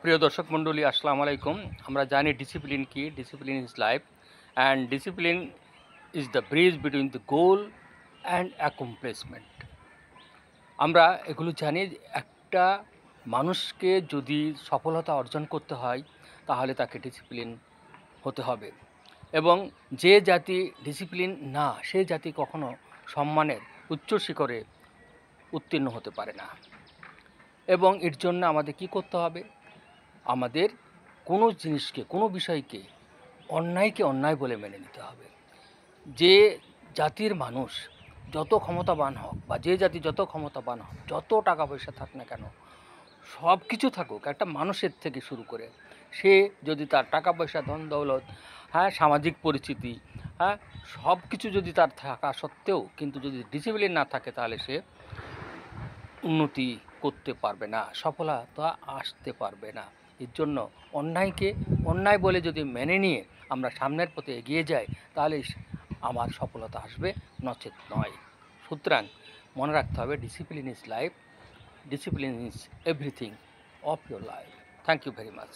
প্রিয় দর্শক মণ্ডলী, আসসালামু আলাইকুম। আমরা জানি ডিসিপ্লিন কি। Discipline is life, and discipline is the bridge between the goal and accomplishment. আমরা এগুলো জানি। একটা মানুষকে যদি সফলতা অর্জন করতে হয় তাহলে তাকে ডিসিপ্লিন হতে হবে, এবং যে জাতি ডিসিপ্লিন না, সে জাতি কখনো সম্মানের উচ্চ শিখরে উত্তীর্ণ হতে পারে না। এবং এর জন্য আমাদের কি করতে হবে? আমাদের কোনো জিনিসকে, কোনো বিষয়কে, অন্যায়কে অন্যায় বলে মেনে নিতে হবে। যে জাতির মানুষ যত ক্ষমতাবান হোক, বা যে জাতি যত ক্ষমতাবান হোক, যত টাকা পয়সা থাক না কেন, সব কিছু থাকুক, একটা মানুষের থেকে শুরু করে সে যদি তার টাকা পয়সা, ধন দৌলত, সামাজিক পরিচিতি, সব কিছু যদি তার থাকা সত্ত্বেও কিন্তু যদি ডিসিপ্লিন না থাকে, তাহলে সে উন্নতি করতে পারবে না, সফলতা আসতে পারবে না। এর জন্য অন্যায়কে অন্যায় বলে যদি মেনে নিয়ে আমরা সামনের পথে এগিয়ে যাই, তাহলে আমার সফলতা আসবে, নচেত নয়। সুতরাং মনে রাখতে হবে, discipline is life, discipline is everything of your life. Thank you very much.